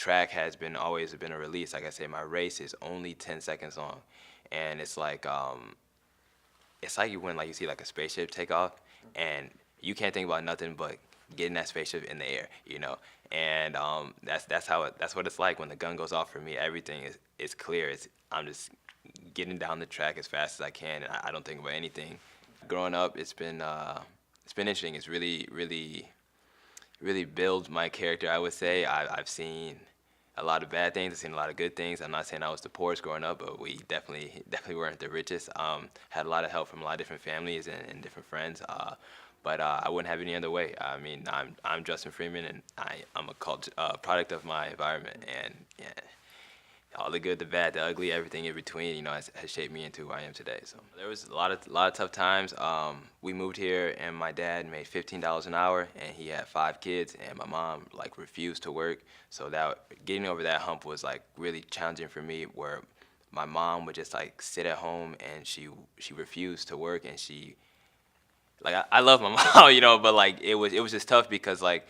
track has been always been a release. Like I say, my race is only 10 seconds long, and it's like when like you see like a spaceship take off, and you can't think about nothing but getting that spaceship in the air, you know. And that's what it's like when the gun goes off for me. Everything is clear. I'm just getting down the track as fast as I can, and I don't think about anything. Growing up, it's been interesting. It's really built my character. I would say I've seen a lot of bad things. I've seen a lot of good things. I'm not saying I was the poorest growing up, but we definitely weren't the richest. Had a lot of help from a lot of different families and different friends. But I wouldn't have it any other way. I mean, I'm Justin Freeman, and I'm a product of my environment, and yeah, all the good, the bad, the ugly, everything in between, you know, has shaped me into who I am today. So there was a lot of tough times. We moved here, and my dad made $15 an hour, and he had 5 kids, and my mom like refused to work. So that getting over that hump was like really challenging for me, where my mom would just like sit at home, and she refused to work, and I love my mom, you know, but like it was just tough because like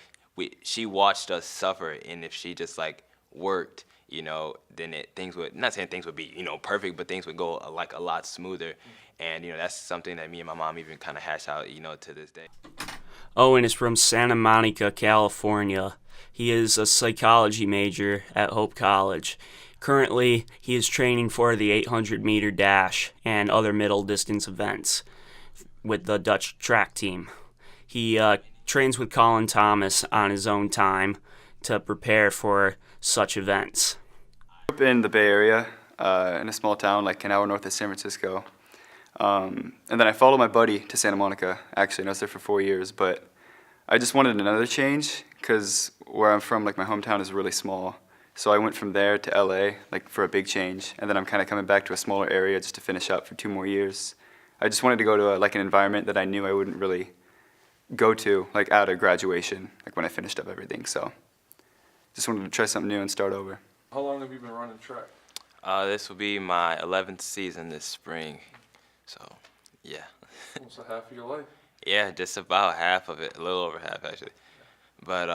she watched us suffer, and if she just like worked, you know, then things would, not saying things would be, you know, perfect, but things would go like a lot smoother. And, you know, that's something that me and my mom even kind of hash out, you know, to this day. Owen is from Santa Monica, California. He is a psychology major at Hope College. Currently, he is training for the 800-meter dash and other middle distance events with the Dutch track team. He trains with Colin Thomas on his own time to prepare for such events. I grew up in the Bay Area, in a small town like an hour north of San Francisco. And then I followed my buddy to Santa Monica, actually, and I was there for 4 years, but I just wanted another change because where I'm from, like my hometown is really small. So I went from there to LA, like for a big change, and then I'm kind of coming back to a smaller area just to finish up for 2 more years. I just wanted to go to like an environment that I knew I wouldn't really go to like out of graduation, like when I finished up everything. So just wanted to try something new and start over. How long have you been running track? This will be my 11th season this spring, so yeah. Almost half of your life. Yeah, just about half of it, a little over half actually. But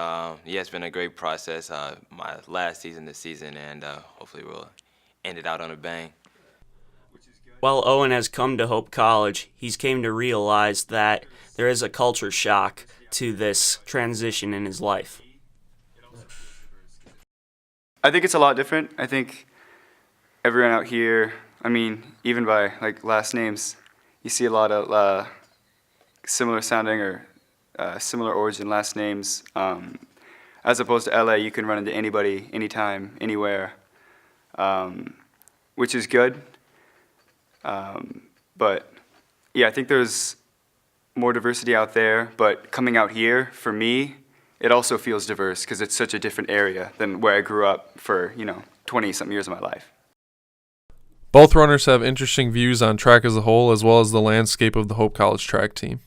yeah, it's been a great process. My last season this season, and hopefully we'll end it out on a bang. While Owen has come to Hope College, he's came to realize that there is a culture shock to this transition in his life. I think it's a lot different. I think everyone out here, I mean, even by like last names, you see a lot of similar sounding or similar origin last names. As opposed to LA, you can run into anybody, anytime, anywhere, which is good. But yeah, I think there's more diversity out there, but coming out here, for me, it also feels diverse because it's such a different area than where I grew up for, 20-something years of my life. Both runners have interesting views on track as a whole, as well as the landscape of the Hope College track team.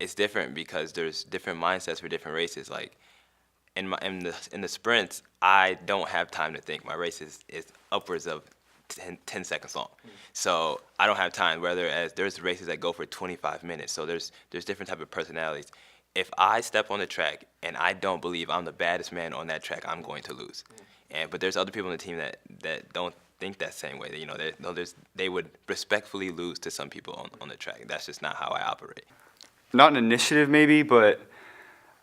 It's different because there's different mindsets for different races. Like in the sprints, I don't have time to think. My race is upwards of 10 seconds long. So I don't have time, whereas there's races that go for 25 minutes. So there's different type of personalities. If I step on the track and I don't believe I'm the baddest man on that track, I'm going to lose. But there's other people on the team that don't think that same way. You know, they would respectfully lose to some people on the track. That's just not how I operate. Not an initiative maybe, but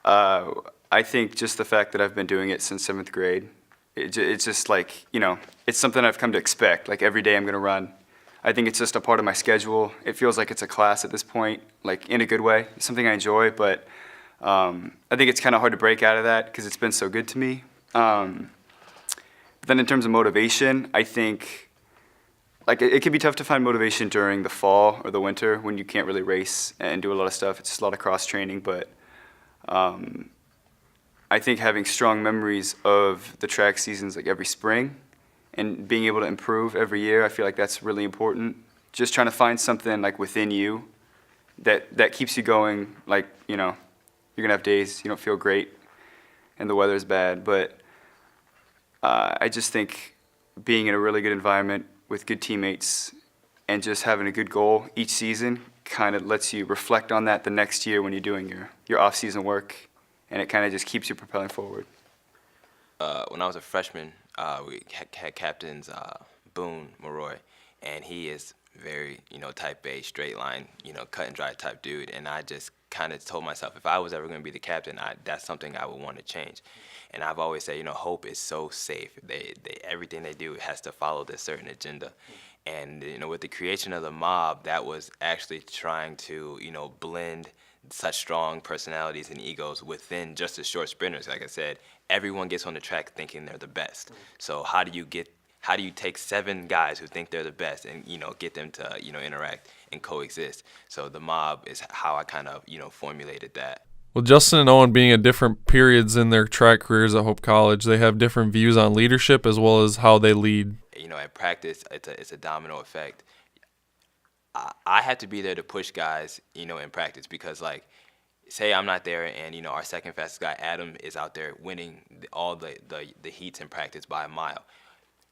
I think just the fact that I've been doing it since 7th grade, it's just like, it's something I've come to expect. Like every day I'm going to run. I think it's just a part of my schedule. It feels like it's a class at this point, like in a good way. It's something I enjoy, but I think it's kind of hard to break out of that because it's been so good to me. Then in terms of motivation, I think like it can be tough to find motivation during the fall or the winter when you can't really race and do a lot of stuff. It's just a lot of cross training, but I think having strong memories of the track seasons like every spring and being able to improve every year, I feel like that's really important. Just trying to find something like within you that keeps you going. Like, you're gonna have days you don't feel great and the weather's bad, but I just think being in a really good environment with good teammates and just having a good goal each season kind of lets you reflect on that the next year when you're doing your off-season work, and it kind of just keeps you propelling forward. when I was a freshman, we had captains Boone Maroy, and he is very, type A, straight line, cut and dry type dude. And I just kind of told myself, if I was ever going to be the captain, that's something I would want to change. And I've always said, Hope is so safe. Everything they do has to follow this certain agenda. And with the creation of the mob, that was actually trying to, blend such strong personalities and egos within just the short sprinters. Like I said, everyone gets on the track thinking they're the best. So how do you take 7 guys who think they're the best and get them to interact and coexist? So the mob is how I kind of formulated that. Well, Justin and Owen being at different periods in their track careers at Hope College, they have different views on leadership as well as how they lead. At practice, it's a domino effect. I have to be there to push guys, in practice, because like, say I'm not there and our second fastest guy Adam is out there winning all the heats in practice by a mile.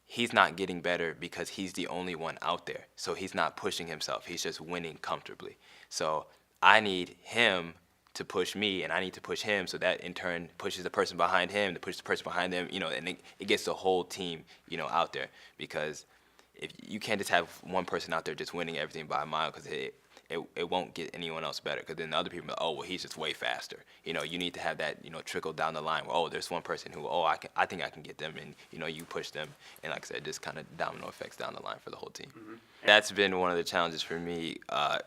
He's not getting better because he's the only one out there. So he's not pushing himself. He's just winning comfortably. So I need him to push me, and I need to push him, so that in turn pushes the person behind him to push the person behind them, and it gets the whole team, out there. Because if you can't just have one person out there just winning everything by a mile, because it won't get anyone else better. Because then the other people are, oh, well, he's just way faster. You need to have that, trickle down the line where, oh, there's one person who, I think I can get them, and you push them, and like I said, just kind of domino effects down the line for the whole team. Mm-hmm. That's been one of the challenges for me,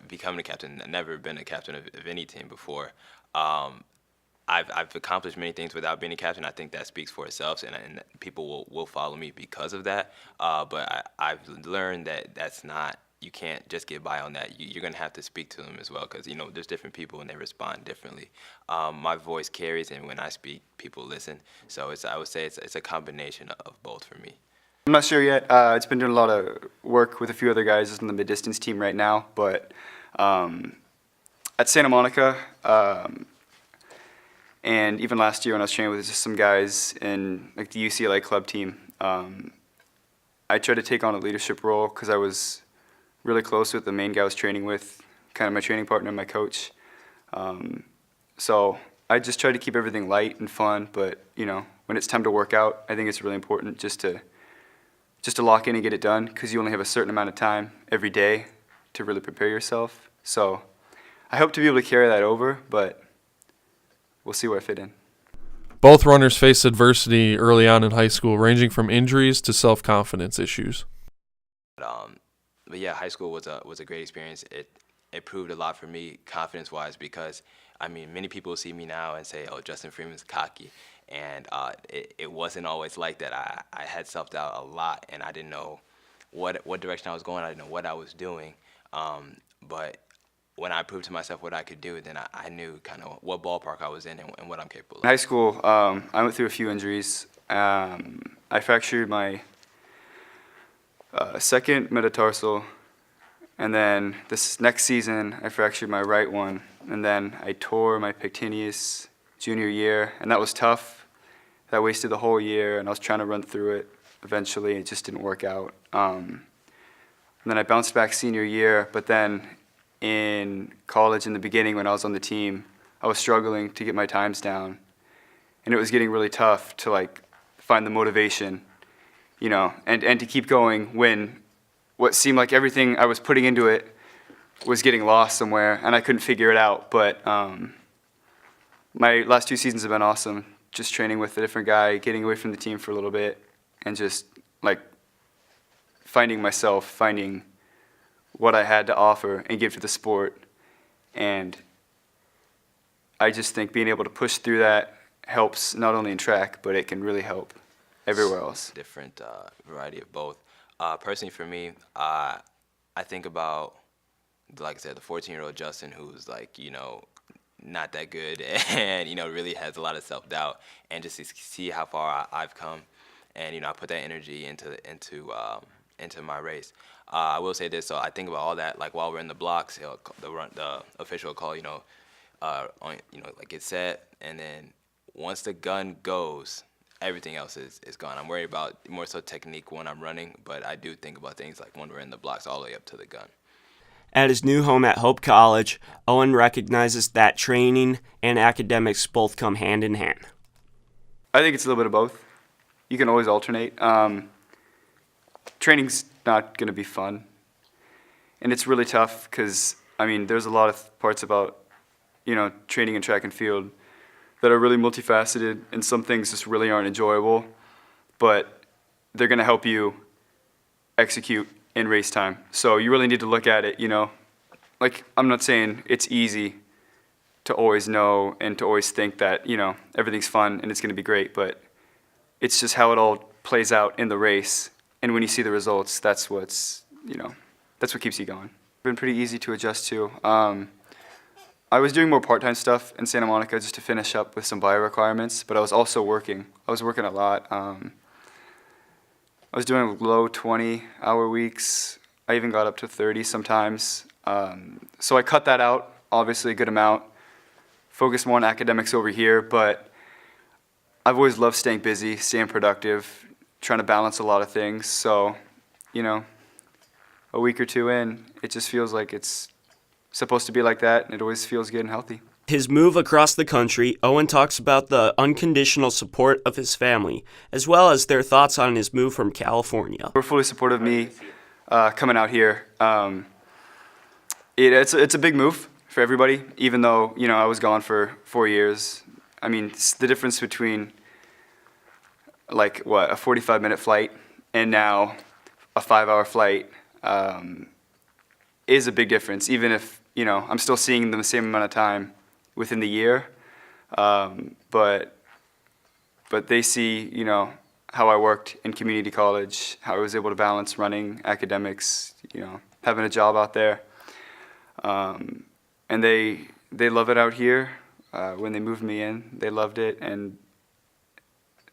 becoming a captain. I've never been a captain of any team before. I've accomplished many things without being a captain. I think that speaks for itself, and people will follow me because of that. But I've learned that that's not, you can't just get by on that. You're going to have to speak to them as well, because there's different people and they respond differently. My voice carries, and when I speak, people listen. So I would say it's a combination of both for me. I'm not sure yet. It's been doing a lot of work with a few other guys on the mid-distance team right now, but at Santa Monica, and even last year when I was training with just some guys in like the UCLA club team, I tried to take on a leadership role because I was really close with the main guy I was training with, kind of my training partner and my coach. So I just tried to keep everything light and fun, but when it's time to work out, I think it's really important just to lock in and get it done, because you only have a certain amount of time every day to really prepare yourself. So I hope to be able to carry that over, but we'll see where I fit in. Both runners faced adversity early on in high school, ranging from injuries to self-confidence issues. But yeah, high school was a great experience. It proved a lot for me confidence-wise, because many people see me now and say, oh, Justin Freeman's cocky. And it wasn't always like that. I had self-doubt a lot, and I didn't know what direction I was going. I didn't know what I was doing. But when I proved to myself what I could do, then I knew kind of what ballpark I was in and what I'm capable of. In high school, I went through a few injuries. I fractured my second metatarsal, and then this next season I fractured my right one, and then I tore my pectineus junior year, and that was tough. That wasted the whole year, and I was trying to run through it. Eventually, it just didn't work out. And then I bounced back senior year, but then in college in the beginning when I was on the team, I was struggling to get my times down, and it was getting really tough to like find the motivation, and to keep going when what seemed like everything I was putting into it was getting lost somewhere, and I couldn't figure it out. But my last 2 seasons have been awesome, just training with a different guy, getting away from the team for a little bit, and just like finding myself, finding what I had to offer and give to the sport. And I just think being able to push through that helps not only in track, but it can really help everywhere else. Different variety of both. Personally for me, I think about, like I said, the 14-year-old Justin who's like, not that good and, really has a lot of self-doubt, and just to see how far I've come, and, I put that energy into my race. I will say this, so I think about all that, like while we're in the blocks, the official will call, like get set, and then once the gun goes, everything else is gone. I'm worried about more so technique when I'm running, but I do think about things like when we're in the blocks all the way up to the gun. At his new home at Hope College, Owen recognizes that training and academics both come hand in hand. I think it's a little bit of both. you can always alternate. Training's not going to be fun. And it's really tough because, I mean, there's a lot of parts about, training in track and field that are really multifaceted, and some things just really aren't enjoyable, but they're going to help you execute in race time. So you really need to look at it, like, I'm not saying it's easy to always know and to always think that, everything's fun and it's going to be great, but it's just how it all plays out in the race. And when you see the results, that's what keeps you going. Been pretty easy to adjust to. I was doing more part-time stuff in Santa Monica just to finish up with some bio requirements, but I was also working. I was working a lot. I was doing low 20-hour weeks. I even got up to 30 sometimes. So I cut that out, obviously a good amount. Focused more on academics over here, but I've always loved staying busy, staying productive, trying to balance a lot of things. So, a week or two in, it just feels like it's supposed to be like that, and it always feels good and healthy. His move across the country, Owen talks about the unconditional support of his family, as well as their thoughts on his move from California. We're fully supportive of me coming out here. It's a big move for everybody, even though, I was gone for 4 years. I mean, it's the difference between, a 45-minute flight and now a 5-hour flight is a big difference, even if, I'm still seeing them the same amount of time within the year. But they see, how I worked in community college, how I was able to balance running, academics, having a job out there. And they love it out here. When they moved me in, they loved it, and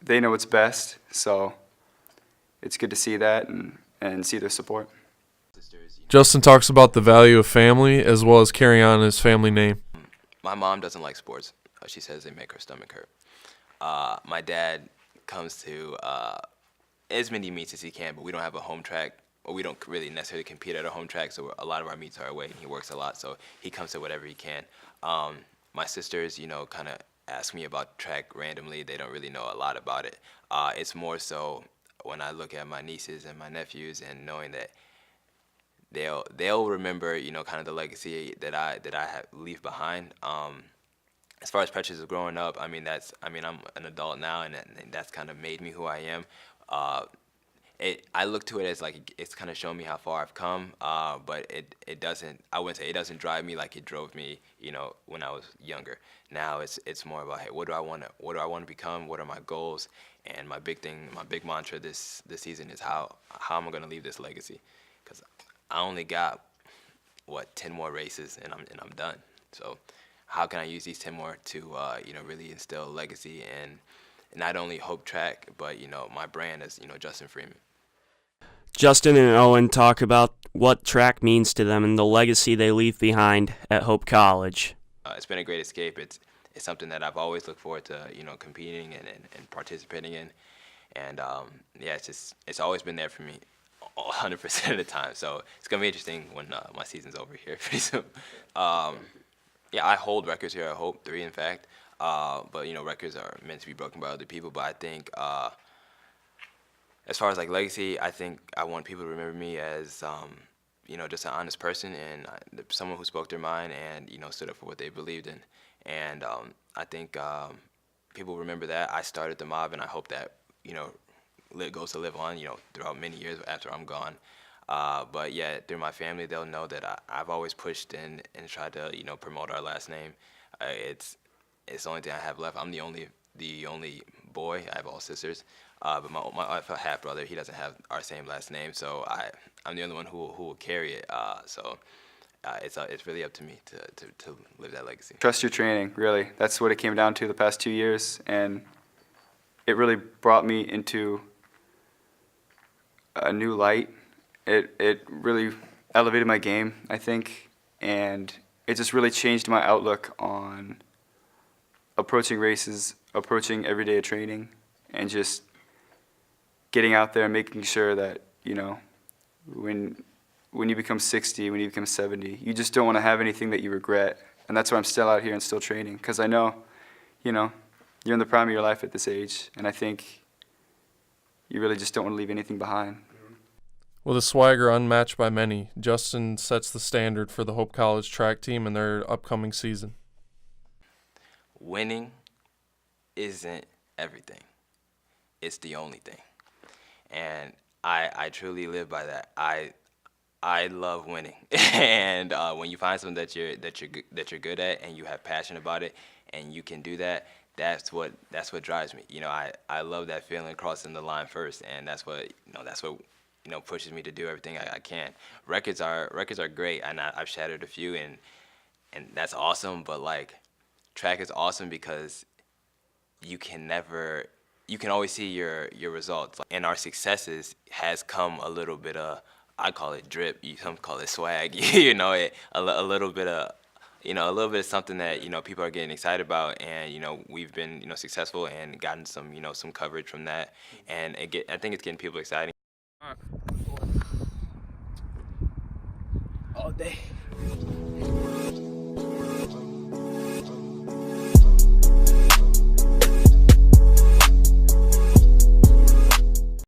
they know what's best. So it's good to see that and see their support. Justin talks about the value of family as well as carrying on his family name. My mom doesn't like sports. She says they make her stomach hurt. My dad comes to as many meets as he can, but we don't have a home track, or we don't really necessarily compete at a home track, so a lot of our meets are away, and he works a lot, so he comes to whatever he can. My sisters, kind of ask me about track randomly. They don't really know a lot about it. It's more so when I look at my nieces and my nephews and knowing that they'll remember, kind of the legacy that I leave behind. As far as pressures of growing up, I'm an adult now, and that's kind of made me who I am. I look to it as like it's kind of shown me how far I've come, but it doesn't. I wouldn't say it doesn't drive me like it drove me, when I was younger. Now it's more about, hey, what do I want to become? What are my goals? And my big mantra this season is how am I going to leave this legacy? Because I only got 10 more races and I'm done. So how can I use these 10 more to really instill legacy and not only Hope Track, but my brand as Justin Freeman. Justin and Owen talk about what track means to them and the legacy they leave behind at Hope College. It's been a great escape. It's something that I've always looked forward to, competing and participating in, and it's always been there for me, 100% of the time. So it's gonna be interesting when my season's over here pretty soon. I hold records here at Hope, 3 in fact, but records are meant to be broken by other people. But I think as far as like legacy, I think I want people to remember me as just an honest person and someone who spoke their mind and stood up for what they believed in. And I think people remember that. I started the mob, and I hope that it goes to live on throughout many years after I'm gone. But yeah, through my family, they'll know that I've always pushed and tried to promote our last name. It's the only thing I have left. I'm the only boy. I have all sisters. But my half brother, he doesn't have our same last name, so I'm the only one who will carry it. So it's really up to me to live that legacy. Trust your training, really. That's what it came down to the past 2 years, and it really brought me into a new light. It really elevated my game, I think, and it just really changed my outlook on approaching races, approaching everyday training, and just getting out there and making sure that, when you become 60, when you become 70, you just don't want to have anything that you regret. And that's why I'm still out here and still training, because I know, you're in the prime of your life at this age, and I think you really just don't want to leave anything behind. With a swagger unmatched by many, Justin sets the standard for the Hope College track team in their upcoming season. Winning isn't everything. It's the only thing. And I truly live by that. I love winning. And when you find something that you're good at and you have passion about it and you can do that, that's what drives me. You know, I love that feeling crossing the line first, and that's what pushes me to do everything I can. Records are great, and I've shattered a few, and that's awesome. But like, track is awesome because you can always see your results, and our successes has come a little bit of, I call it drip, some call it swag. You know, a little bit of. A little bit of something that, people are getting excited about, and, we've been, successful and gotten some, some coverage from that, and I think it's getting people excited. All day.